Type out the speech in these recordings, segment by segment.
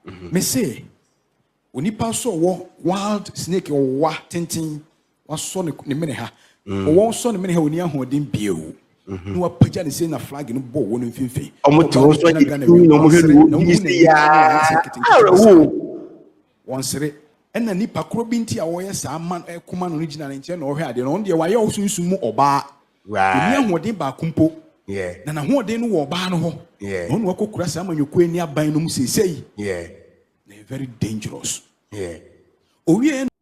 Me say, onipa so wo wild snake or wa tintin was so ne mene ha. O won so ne mene ha oni ahoden bio. No apaja ne say na flag no bo won mfimfin. Omo to so no mo hwe ya. Won sere ena nipa kro bi nti a wo ye sa man ekoma no original nche na ohwe ade no on de wa ye osunsun mu oba. Right. Oni ahoden ba kumpo. Yeah. Na na ahoden no wo oba no ho. Yeah. No no akokura sa manyoko ani aban no mu sesei. Yeah. They're very dangerous. Yeah.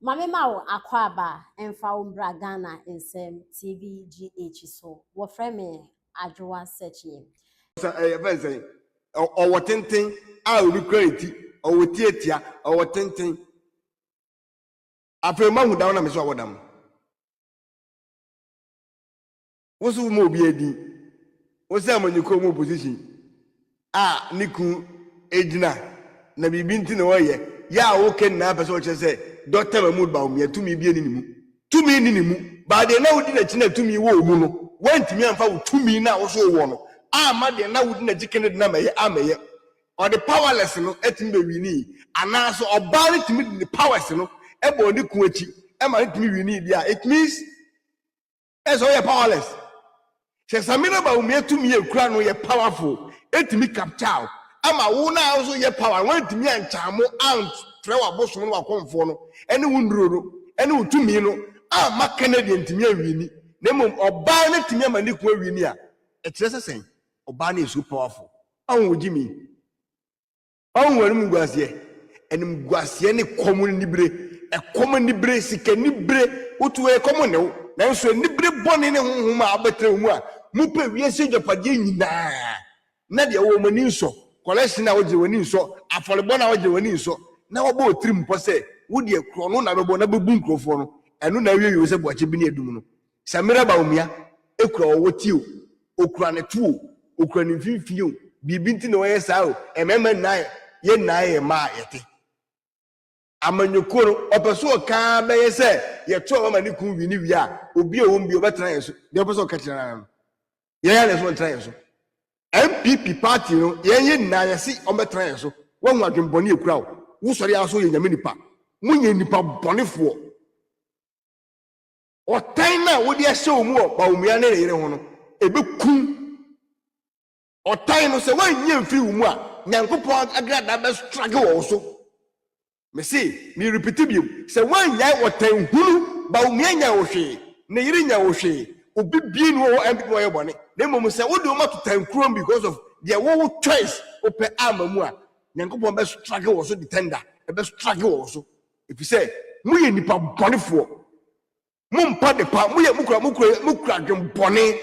Mame Mao Akwaba and Faumbra Ghana in Sem TVGH so what frame Adjoa searching. Or what thing I will be crazy or with theater or what thing. I feel man down on Miss Wadam. What's the more be? What's that when you come more position? Ah, Niku Edna, Nabi Bintin away. Ya okay na person say doctor Mahmoud Baumia to me be animu to me nimu but they now did a to me wo mu no went me amfa to me na also wo no ma they now would na chicken na me amaye or the powerless no etim be wini ana so obari to me the powers no e bo ni ku achi e ma to me wini dia it means as all powerless say Samira Baumia to me ekura no ye powerful etimi capture ama wo na also ye power want me anchamo aunt trewa boso no akonfo no ene wunduro no ene utumi no ama Canadian timi awini na mom oba na timi ama ni ko awini a ekyere sesen oba na so powerful an wogimi an warum guase enim guase ne common nibre e common nibre sika nibre utu e common ne na so nibre bone ne honhoma abetre mu a mu pe wiase dwapade nyina na de wo mani nso collection na woje wani nso afolebo na woje wani nso na wo bo trim po se wo de ekro no na bebo na bebu nkrofo no eno na wiye se boache bi ne edum no Samira Baumia ekura wo tio okura ne tuo okura ne fifio bibi nti na wo ye saa o emema na ye na ye ma yete amanyokoro opeso ka be ye se ye to wa mani kun wi ni wi a obi o won bi obetra ye so de opeso ka kira na ye ya le so tra ye so MPP party no yenye na yesi ometra yeso won adwembone ekura wo sori aso ye nyame nipa munye nipa bonefo o tan na wo de ahye omu o Baumia ne yere ho no ebekum o tan no se wanye mfiri omu a nyankopon agrada be struggle wo so me say me repeat biom se wanye wo tan hunu Baumia nya wo hwe ne yere nya wo hwe obi bi no MPP wo ye bone na mom say wo do ma to tan krom because of their wo choice ope amamu a nyankopon be struggle wo so the tender e be struggle wo so if you say muye nipa bonefo mumpa de pa muye mukura dwem bone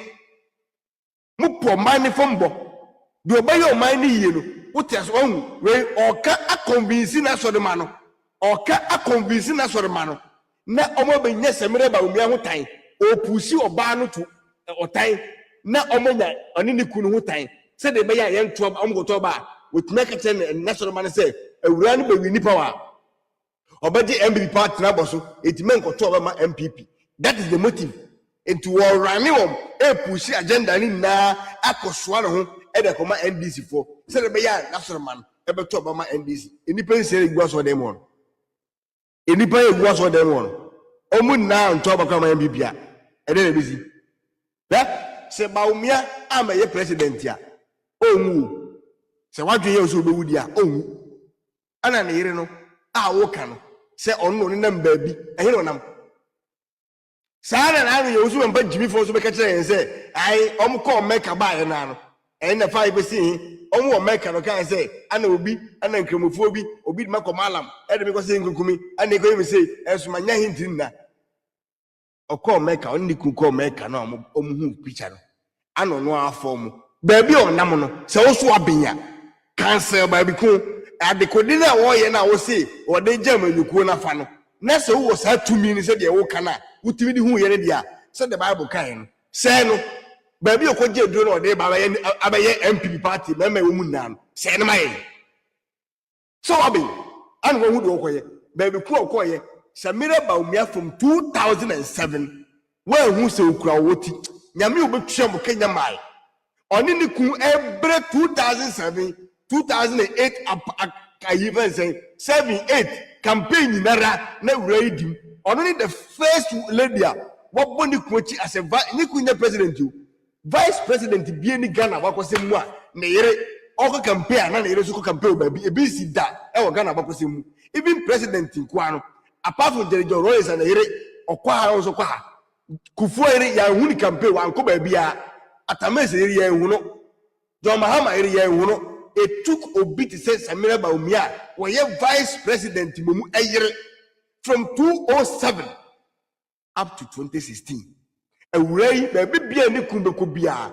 mupo man fombo de obaye o man ni yie no wote aso hu we oka a convince na so de ma no oka a convince na so de ma no na omo be nya Samira Baumia ho tan o pusi oba no to otan na omonya oni ni kunu ho tan se de be ya ye nto omgoto ba wotuma ka chen na so de ma no se awura no be wi nipa wa obaje MPP party na boso etimen koto oba ma MPP. That is the motive. Into war running on a push agenda ni na akoswa no ho e de koma NDC for say the be ya national man e be to oba ma NDC enipa say egua so dem won enipa egua so dem won omu na nto oba kama MPP a e de be si se Baumia ama ye president ya onwu se wadwe ye so be wudi a onwu ana na yire no a wo ka no se onno ni nam ba bi ehe no nam Sara na anu yesu mpa jimi fo so be ka kire yen se ai omko meka ba ye na no en na fa ibesi omo meka no kan se ana obi ana nkremofo obi ma komalam e de me ko se nkukumi ana ko yemi se enso manya hintin na okọ meka onni kuko meka na omuhu picture no ano no afọ mu ba bi onam no se wo so abenya cancel ba bi ko adekodi na wo ye na wo se wo de jam anyukuo na fa no na se wo sa tumi ni se de wo kana utimi di hu ye ne dia se the Bible kan no se no ba bi okoje duro no de ba abaye MPP party mema wo mu na no se ne mai so abi an wo hu do okoye ba bi ku okoye Samira Baumia from 2007 where who se okura woti nyame obetwa mo Kenya mai oni ni ku ebre 2007 2008 even say 7-8 campaign nara na ready only the first lady what boni kochi as a president you vice president bi ni Ghana wakose mu a na yere oko campaign na yere so campaign ba bi e bi si da e wo Ghana wakose mu even president nko ano apart from the Royals and yere okwa ha so kwa ha kufuo yere ya hu ni campaign wa nko ba bia atamese yere ya hu no John Mahama yere ya hu no it took obi to say Samira Baumia were vice president mumu ayere from 2007 up to 2016 awurai ba bibia ni kumbeko bia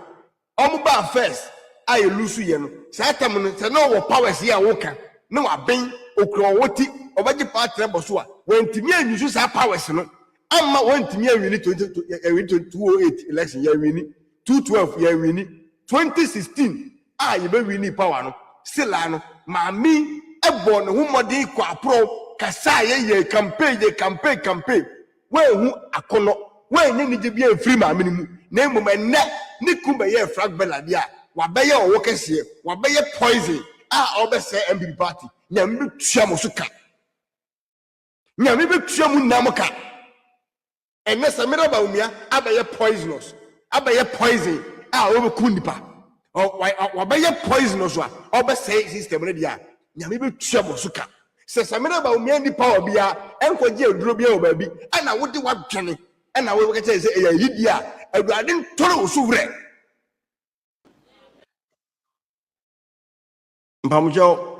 omuba first ay lusu ye no satam no se no wo powers ya woka no aben okro woti obaji party boso a wantimi anyusu sa powers no amma wantimi awini 2008 election ya wini 2012 ya wini 2016 ye be wini power no sila no maami ebo ne humodi kwa apro kasa ye campaign we hu akono we nyi ni bia free maami ni mu na emu enne ni kumba ye frag bella dia wa be ye owo kese wa be ye poison obese MB party nyame bi tua mo suka nyame bi tua mu namuka enne Samira Baumia abaye poisonous abaye poison obe kunipa wa be ye poisonous wa obese system ne dia nyame bi tua mo suka se Samira Baumia ni power bia enkoje aduro bia obabi ana wode wadwene ana we kete se eya yidi a awurade ntoro osuvre mpamjo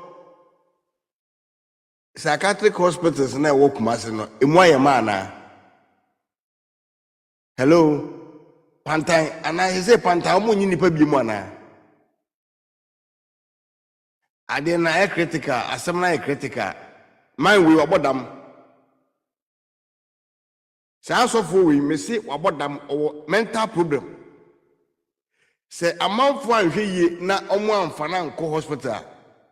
psychiatric hospitals na wo Kumasi no emu ayema na hello pantai ana hese pantai mo nyi nipa bi mu ana ade na critical asem na critical man we wabodam sa Sofo we me se wabodam o mental problem se amanfo anhwe yi na omo amfana nko hospital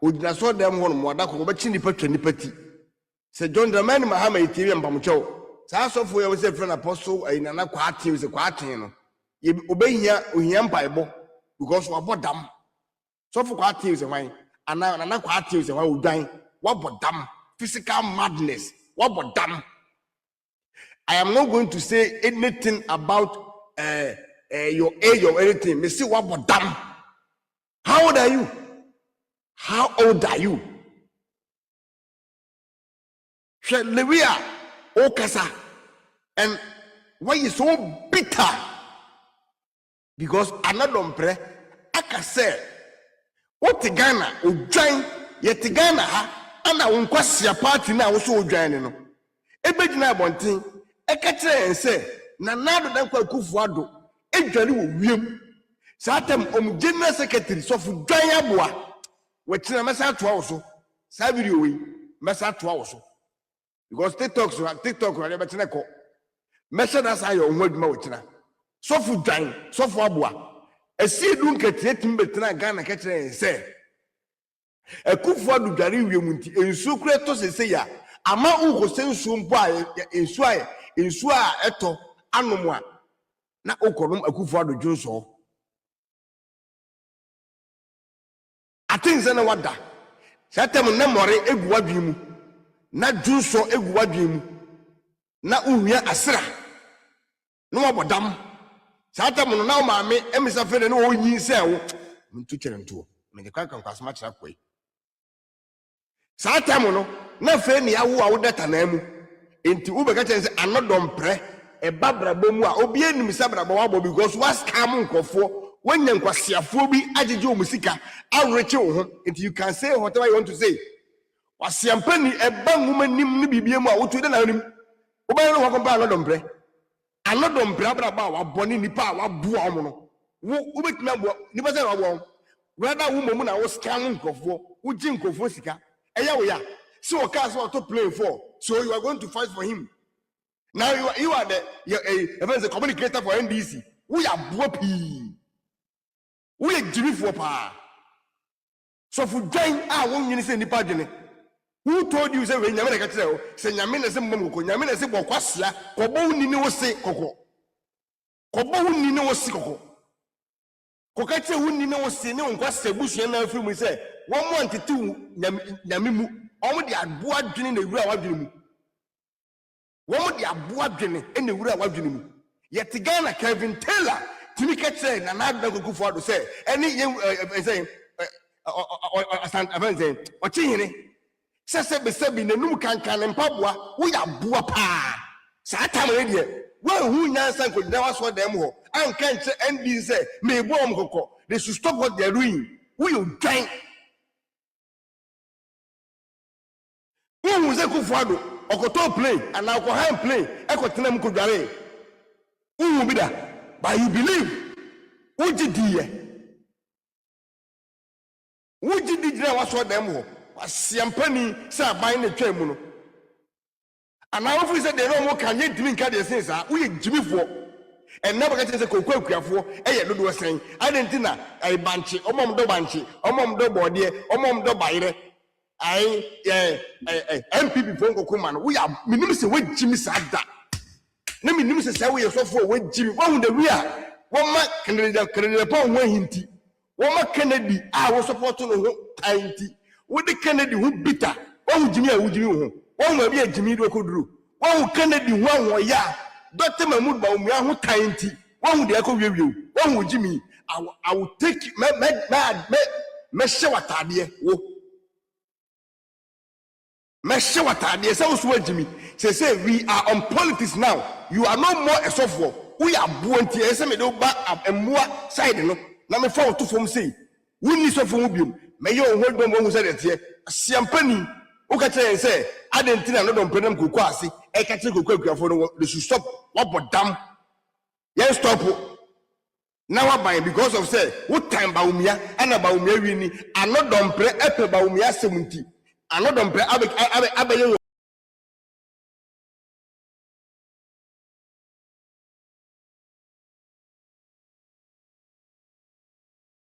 odina so dem ho no moda ko be chi nipa twa nipa ti se John Dramani Mahama itiwi mpamcho sa Sofo ye se friend apostle ayina na Kwarteng se Kwarteng no ye obehia ohia mpaibo because wabodam Sofo Kwarteng se wan ana na Kwarteng se wan odwan wabodam physical madness wabodam. I am not going to say anything about your age or anything. Me see wabodam. How old are you? How old are you? Lewia Okasa. And why you so bitter? Because another pre akase what Ghana udwan yet Ghana ha ana unkwasi party na wo so udwan no ebegina bonten ekatre ense na nado dan kwa kufuado edware wo wiem satem general secretary Sofo dwan aboa wetena mesa to wo so sa video we mesa to wo so because TikTok na betena ko mesa na sa yo ho adwuma wetena Sofo dwan Sofo aboa esidu nketie timbetena Ghana ketre ense ekufuado dware wiem nti ensu kure to sese ya ama ugo sensu mpo a ensu a eto anomo a na okonom akufuado dwonso atinze na wada satem na more egu wadwemu na dwonso egu wadwemu na uhua asra no wabodam satem no na maame emisa fere no onyin sewo ntu kere ntu me de kankan kwasma kira koi satem no na fe ne yawo a wodata na mu enti ube ka chense anodom pre e babrabo mu a obi enim sabrabo wabo because was scam nkofo wanya nkwasiafo bi ajeje o musika awreche wo ho enti you can say whatever you want to say wasiampani e ba nwuma nim ne bibie mu a wotu de na nim oba no wakompa anodom pre abraba wa boni nipa a waboa mo no wo ubetima bo nipa se wabo whether wo momu na wo scam nkofo wo ji nkofo sika eya wo ya so cars want to play for so you are going to fight for him now you are the communicator for NDC we are bopi we are jiri for pa so for join won yin say nipa dwene who told you say we nyame na ka kire o say nyame na say mmom ko nyame na say bokwasea kobo ni ne wo se kokko kobo ni ne wo se kokko ko ka kire wo ni ne wo se ne won kwasea busua na afiri mu say one more ntete nyame mu omo de aboa dwene na ewura wadwene mu womo de aboa dwene na ewura wadwene mu yet Ghana Kevin Taylor timi ketse na na adagoko fo ado say eni say asan say ochihene sese besebi nanum kankan mpaboa wo ya aboa pa sa tamare de wo hu nyansa ko de waso dem ho anka nche NB say me bo omkoko they should stop what they are doing who you join who ze ku fo ado okoto plane and alcohol plane ekotena mko dware who be that but you believe who did die na waso dem ho asiampani say ban na twam no and now if say they no more can you drink at the sense who you jimi fo and never get say kokwa akuafo eye dodo sen adentina ai banchi omom do banchi omom do bode omom do bayre ai MPP fo kokoma no we are minim say we jimi sada na minim say we Sofo we jimi wo the we are wo ma Canada pon wo hinti wo ma Kennedy wo support no ho anti wo de Kennedy who bitter wo jimi a wo jimi ho wo ma bi a jimi do koduru wo Kennedy wo ya Dr. Mahmoud Baumia who tainty one de echo review one would Jimmy I will take me show atade wo me show atade so Jimmy say we are on politics now you are no more a Sofo we are buonti say me do ba emua side no na me fall to from say we ni Sofo mu biom me yo hold bom who say that siampani o ka say adentina no don penam kokwa ase e ka tire kokwa akuafo no they should stop what bodam yes stop now by because of say what time baumia ana baumia wi ni anodon pre epe baumia 70 anodon pre abe